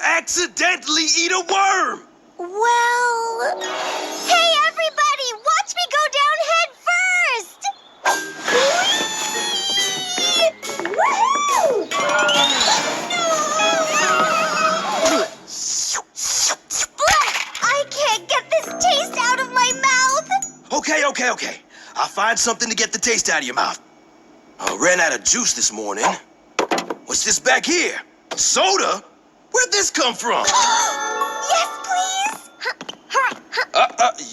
Accidentally eat a worm! Well... Hey, everybody! Watch me go down head first! Woohoo! I can't get this taste out of my mouth! Okay. I'll find something to get the taste out of your mouth. I ran out of juice this morning. What's this back here? Soda? Where'd this come from? Yes, please!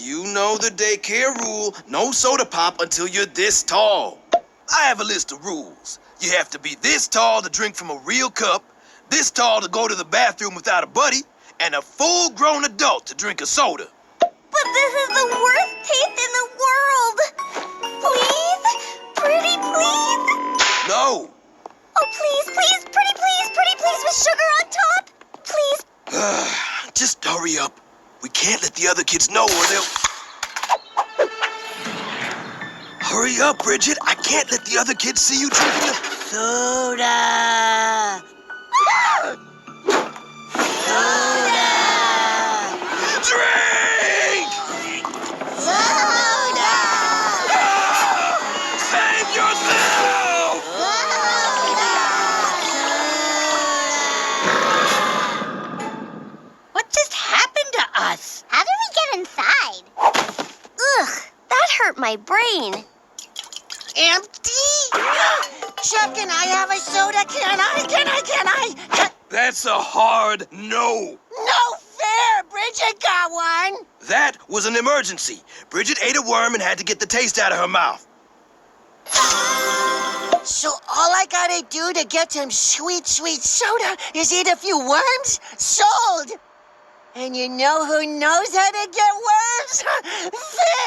You know the daycare rule. No soda pop until you're this tall. I have a list of rules. You have to be this tall to drink from a real cup, this tall to go to the bathroom without a buddy, and a full-grown adult to drink a soda. But this is the worst taste in the world! Please? Pretty please? No! Oh, please, pretty please, with sugar on top? Please? Just hurry up. We can't let the other kids know or they'll... Hurry up, Bridget. I can't let the other kids see you drinking the... Soda! Soda! Drink! Soda! Save yourself! What just happened to us? How did we get inside? Ugh, that hurt my brain. Empty? Chef, can I have a soda? Can I? That's a hard no. No fair! Bridget got one! That was an emergency. Bridget ate a worm and had to get the taste out of her mouth. So all I gotta do to get some sweet soda is eat a few worms? Sold! And you know who knows how to get worms?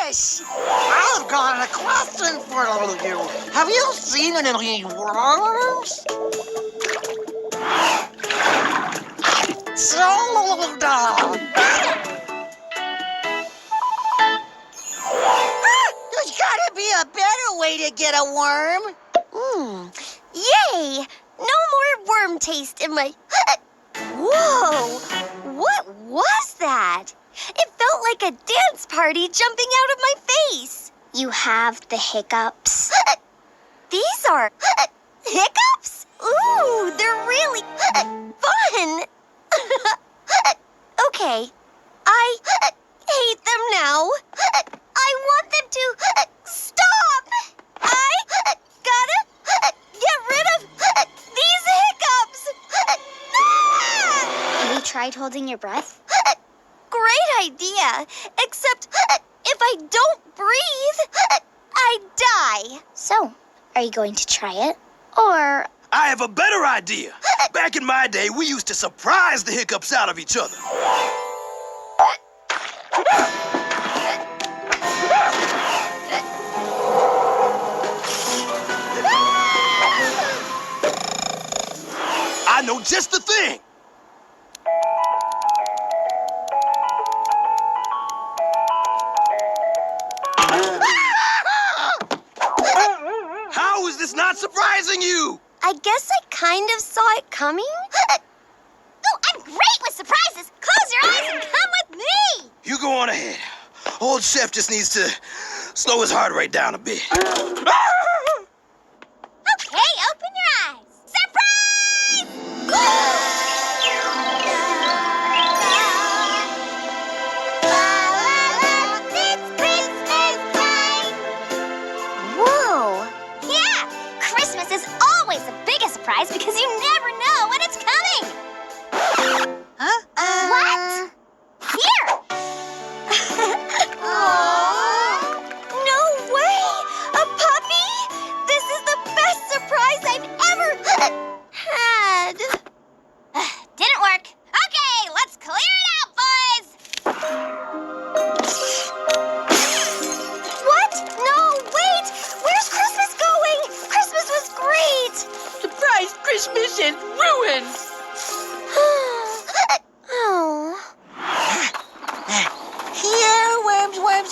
Fish! I've got a question for you. Have you seen any worms? Soda! There's gotta be a better way to get a worm. Yay! No more worm taste in my... Whoa! What was that? It felt like a dance party jumping out of my face. You have the hiccups. These are... hiccups? Ooh, they're really... fun! Okay, I hate them now. I want them to stop! I gotta get rid of these hiccups! Have you tried holding your breath? Great idea, except if I don't breathe, I die. So, are you going to try it? Or... I have a better idea. Back in my day, we used to surprise the hiccups out of each other. I know just the thing. How is this not surprising you? I guess I kind of saw it coming. Oh, I'm great with surprises! Close your eyes and come with me! You go on ahead. Old Chef just needs to slow his heart rate down a bit. Okay, open your eyes. Surprise! It's Christmas time! Whoa! Yeah, Christmas is always the biggest surprise because you never know when it's coming. What? Here! No way! A puppy? This is the best surprise Christmas is ruined. Oh. Here,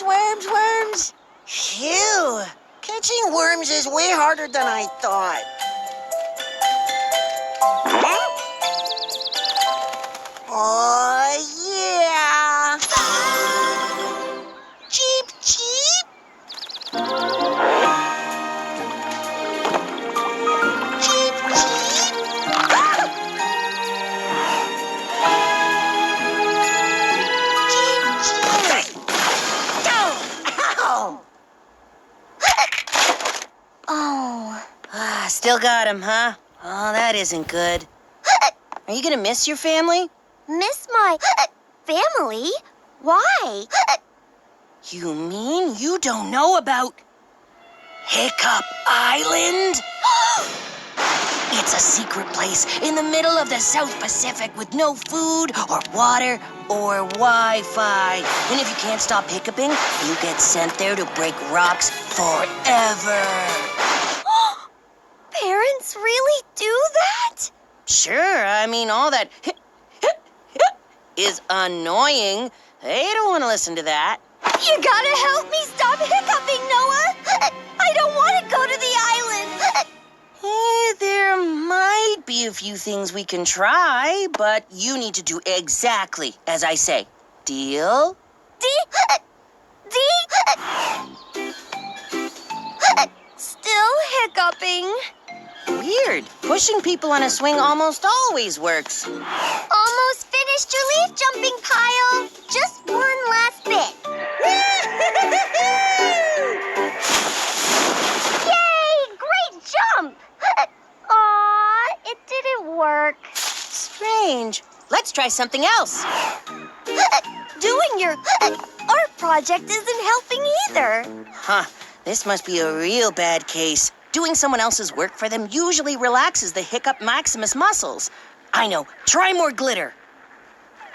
worms. Phew. Catching worms is way harder than I thought. Oh, yeah. Cheep, cheep. Cheep, cheep. Ah! Cheep, cheep. Ow! Oh. Still got him, huh? Oh, that isn't good. Are you gonna miss your family? Miss my family? Why? You mean you don't know about Hiccup Island? It's a secret place in the middle of the South Pacific with no food or water or Wi-Fi. And if you can't stop hiccuping, you get sent there to break rocks forever. Parents really do that? Sure, I mean, all that is annoying. They don't want to listen to that. You gotta help me stop hiccuping, Noah! I don't want to go to the island! There might be a few things we can try, but you need to do exactly as I say. Deal? Still hiccuping. Weird. Pushing people on a swing almost always works. Almost finished your leaf jumping pile. Just one last bit. Yay! Great jump! Aw, it didn't work. Strange. Let's try something else. Doing your art project isn't helping either. Huh. This must be a real bad case. Doing someone else's work for them usually relaxes the hiccup maximus muscles. I know. Try more glitter.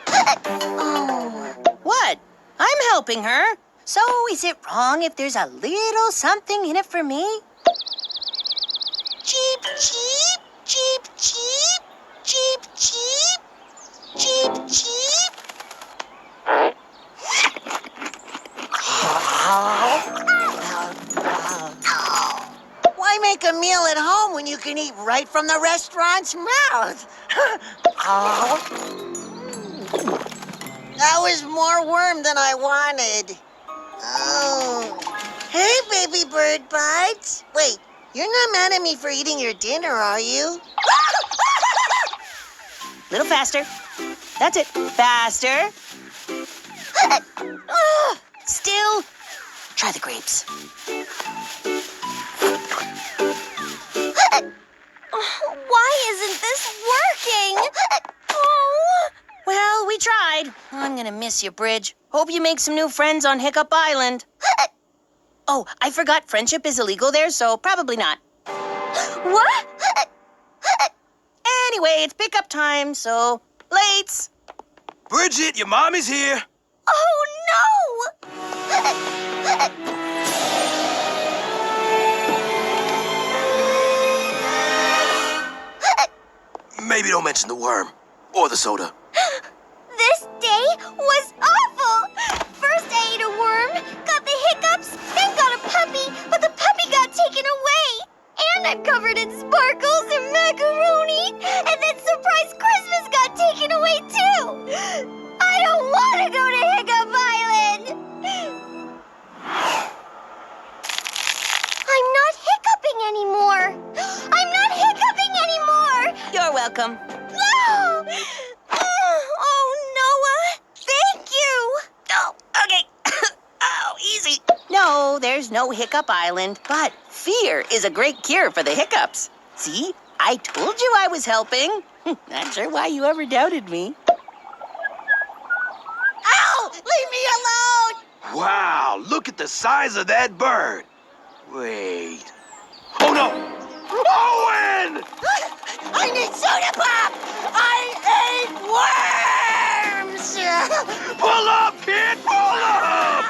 Oh. What? I'm helping her. So is it wrong if there's a little something in it for me? Cheep, cheep, cheep, cheep, cheep, cheep, cheep, cheep. Why make a meal at home when you can eat right from the restaurant's mouth? That was more worm than I wanted. Oh. Hey, baby bird bites. Wait, you're not mad at me for eating your dinner, are you? Little faster. That's it. Faster. Still. Try the grapes. Why isn't this working? Oh. Well, we tried. I'm gonna miss you, Bridge. Hope you make some new friends on Hiccup Island. Oh, I forgot friendship is illegal there, so probably not. What? Anyway, it's pickup time, so lates. Bridget, your mommy's here. Oh, no! Maybe don't mention the worm or the soda. This day was awful! First I ate a worm, got the hiccups, then got a puppy, but the puppy got taken away. And I'm covered in sparkles and macaroni, and then Surprise Christmas got taken away too! I don't want to go to Hiccup Island! I'm not hiccuping anymore! I'm not hiccuping anymore! You're welcome. No! Oh, Noah! Thank you! Oh, okay. Oh, easy. No, there's no Hiccup Island, but fear is a great cure for the hiccups. See? I told you I was helping. Not sure why you ever doubted me. Ow! Leave me alone! Wow, look at the size of that bird. Wait. Oh no! Owen! I need soda pop! I ate worms! Pull up, kid! Pull up!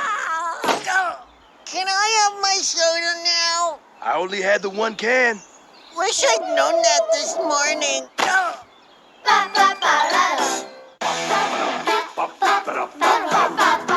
Can I have my soda now? I only had the one can. Wish I'd known that this morning. Ba, ba, ba, la, la.